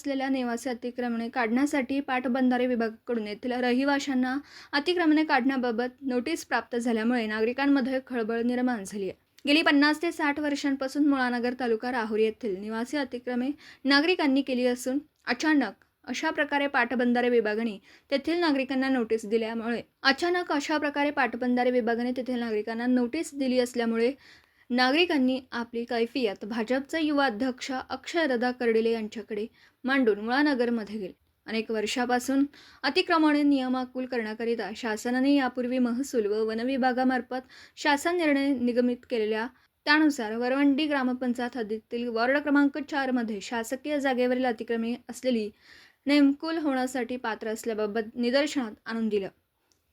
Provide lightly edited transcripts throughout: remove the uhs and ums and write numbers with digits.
असलेल्या निवासी अतिक्रमणे काढण्यासाठी पाटबंधारे विभागाकडून येथील रहिवाशांना अतिक्रमणे काढण्याबाबत नोटीस प्राप्त झाल्यामुळे नागरिकांमध्ये खळबळ निर्माण झाली आहे। गेली 50 ते 60 वर्षांपासून मुळानगर तालुका राहुरी येथील निवासी अतिक्रमणे नागरिकांनी केली असून अचानक अशा प्रकारे पाटबंधारे विभागाने तेथील नागरिकांना नोटीस दिली असल्यामुळे नागरिकांनी आपली कैफियत भाजपचे युवा अध्यक्ष अक्षयदादा कर्डिले यांच्याकडे मांडून मुळानगरमध्ये गेले। अनेक वर्षापासून अतिक्रमणे नियमाकुल करण्याकरिता शासनाने यापूर्वी महसूल व वन विभागामार्फत शासन निर्णय निगमित केलेल्या त्यानुसार वरवंडी ग्रामपंचायत हद्दीतील वॉर्ड क्रमांक 4 मध्ये शासकीय जागेवरील अतिक्रमणे असलेली नेमकुल होण्यासाठी पात्र असल्याबाबत निदर्शनात आणून दिलं।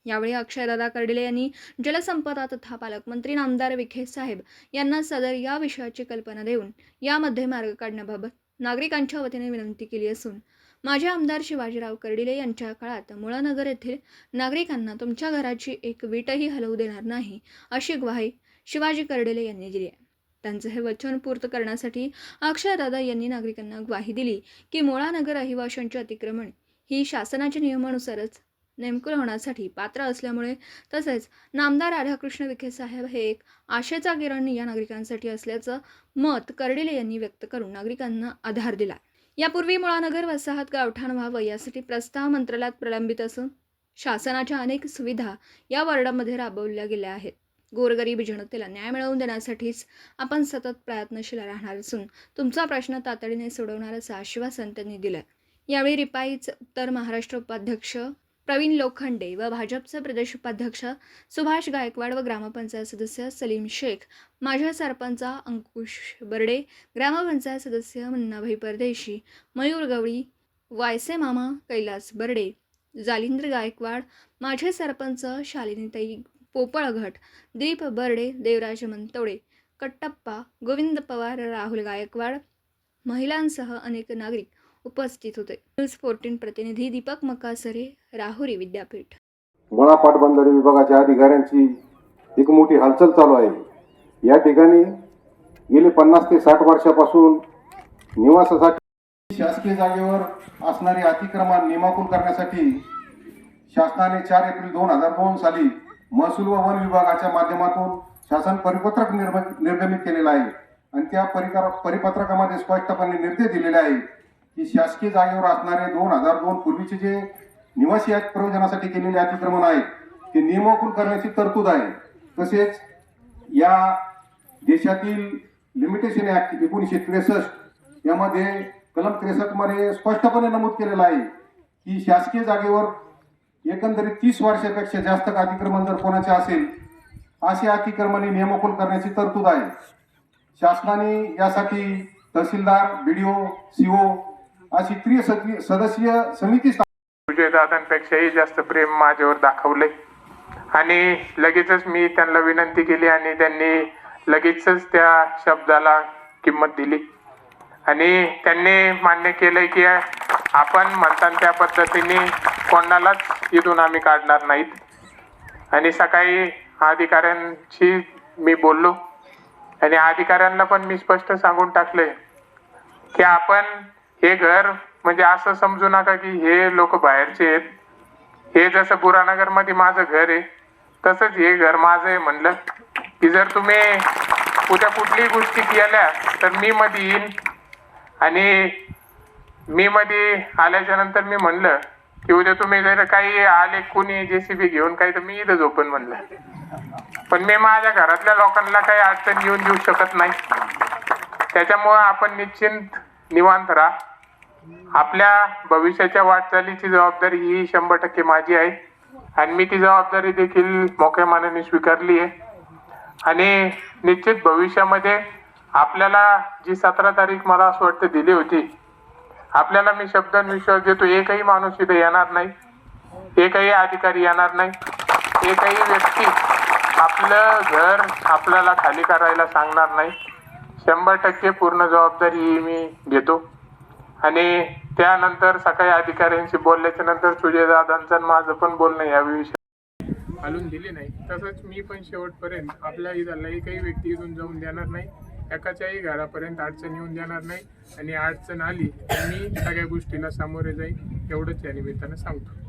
यावेळी अक्षयदादा कर्डिले यांनी जलसंपदा तथा पालकमंत्री नामदार विखे साहेब यांना सदर या विषयाची कल्पना देऊन यामध्ये मार्ग काढण्याबाबत नागरिकांच्या वतीने विनंती केली असून माझे आमदार शिवाजीराव कर्डिले यांच्या काळात मुळानगर येथील नागरिकांना तुमच्या घराची एक वीटही हलवू देणार नाही अशी ग्वाही शिवाजी कर्डिले यांनी दिली आहे। त्यांचे हे वचन पूर्ण करण्यासाठी अक्षयदादा यांनी नागरिकांना ग्वाही दिली की मुळानगर रहिवाशांचे अतिक्रमण ही शासनाच्या नियमानुसारच नेमकुल होण्यासाठी पात्र असल्यामुळे तसेच नामदार राधाकृष्ण विखे साहेब हे एक आशेचा किरण या नागरिकांसाठी असल्याचं मत कर्डिले यांनी व्यक्त करून नागरिकांना आधार दिला। यापूर्वी मुळानगर वसाहत गावठाण व्हावं यासाठी प्रस्ताव मंत्रालयात प्रलंबित असून शासनाच्या अनेक सुविधा या वॉर्डामध्ये राबवल्या गेल्या आहेत। गोरगरीब जनतेला न्याय मिळवून देण्यासाठीच आपण सतत प्रयत्नशील राहणार असून तुमचा प्रश्न तातडीने सोडवणार असं आश्वासन त्यांनी दिलं। यावेळी रिपाईच उत्तर महाराष्ट्र उपाध्यक्ष प्रवीण लोखंडे व भाजपचे प्रदेश उपाध्यक्ष सुभाष गायकवाड व ग्रामपंचायत सदस्य सलीम शेख, माझे सरपंच अंकुश बर्डे, ग्रामपंचायत सदस्य मुन्नाभाई परदेशी, मयूर गवळी, वायसे मामा कैलास बर्डे, जालिंद्र गायकवाड, माझे सरपंच शालिनीताई पोपळघट, दिलीप बर्डे, देवराज मंतोडे, कट्टप्पा, गोविंद पवार, राहुल गायकवाड, महिलांसह अनेक नागरिक उपस्थित होते। न्यूज 14 प्रतिनिधी दीपक मकासरे, राहुरी विद्यापीठ। मुळा पाटबंधारे विभागाच्या अधिकाऱ्यांची एक मोठी हालचाल चालू आहे। या ठिकाणी गेले 50 ते 60 वर्षापासून निवासासाठी शासकीय जागेवर असणारे अतिक्रमण नियमाकुल करण्यासाठी शासनाने 4 एप्रिल 2002 साली महसूल व वन विभागाच्या माध्यमातून शासन परिपत्रक निर्गमित केलेलं आहे आणि त्या परिपत्रकामध्ये स्पष्टपणे निर्देश दिलेले आहे की शासकीय जागेवर असणारे 2002 पूर्वीचे जे निवासी प्रयोजनासाठी केलेले अतिक्रमण आहेत ते नियमाकुल करण्याची तरतूद आहे। तसेच या देशातील लिमिटेशन ऍक्ट 1963 यामध्ये कलम 63 मध्ये स्पष्टपणे नमूद केलेलं आहे की शासकीय जागेवर एकंदरीत 30 वर्षापेक्षा जास्त अतिक्रमण जर कोणाचे असेल असे अतिक्रमणे नियमाकुल करण्याची तरतूद आहे। शासनाने यासाठी तहसीलदार, बीडीओ, सीओ अशी त्रिसदस्यीय समिती दादांपेक्षाही जास्त प्रेम माझ्यावर दाखवले आणि लगेचच मी त्यांना विनंती केली आणि त्यांनी लगेचच त्या शब्दाला किंमत दिली आणि त्यांनी मान्य केलंय की आपण म्हणतात त्या पद्धतीने कोणालाच इथून आम्ही काढणार नाहीत। आणि सकाळी अधिकाऱ्यांशी मी बोललो आणि अधिकाऱ्यांना पण मी स्पष्ट सांगून टाकले की आपण हे घर म्हणजे असं समजू नका की हे लोक बाहेरचे आहेत, हे जसं बुरानगर मध्ये माझं घर आहे तसंच हे घर माझं आहे। म्हणलं की जर तुम्ही उद्या कुठलीही गोष्टी केल्या तर मी मध्ये येईन आणि मी मध्ये आल्याच्या नंतर मी म्हणलं की उद्या तुम्ही जर काही आले कोणी JCB घेऊन काही तर मी इथं झोपन म्हणलं, पण मी माझ्या घरातल्या लोकांना काही अडचण येऊन देऊ शकत नाही। त्याच्यामुळे आपण निश्चिंत निवांत राहा। आपल्या भविष्याच्या वाटचालीची जबाबदारी ही 100% माझी आहे आणि मी ती जबाबदारी देखील मोठ्या मनाने स्वीकारली आहे आणि निश्चित भविष्यामध्ये आपल्याला जी 17 तारीख मला असं वाटतं दिली होती, आपल्याला मी शब्दान विश्वास देतो एकही माणूस इथे येणार नाही, एकही अधिकारी येणार नाही, एकही व्यक्ती आपलं घर आपल्याला खाली करायला सांगणार नाही। 100% पूर्ण जबाबदारी ही मी घेतो आणि त्यानंतर सकाळी अधिकाऱ्यांशी बोलल्याच्या नंतर सुजयदादांचं माझं पण बोलणं या विषयी हलून दिले नाही। तसंच मी पण शेवटपर्यंत आपल्या इथला एकही व्यक्ती इथून जाऊन देणार नाही। एकाच्याही घरापर्यंत अडचण येऊन देणार नाही आणि अडचण आली तर मी सगळ्या गोष्टींना सामोरे जाईन एवढंच या निमित्तानं सांगतो.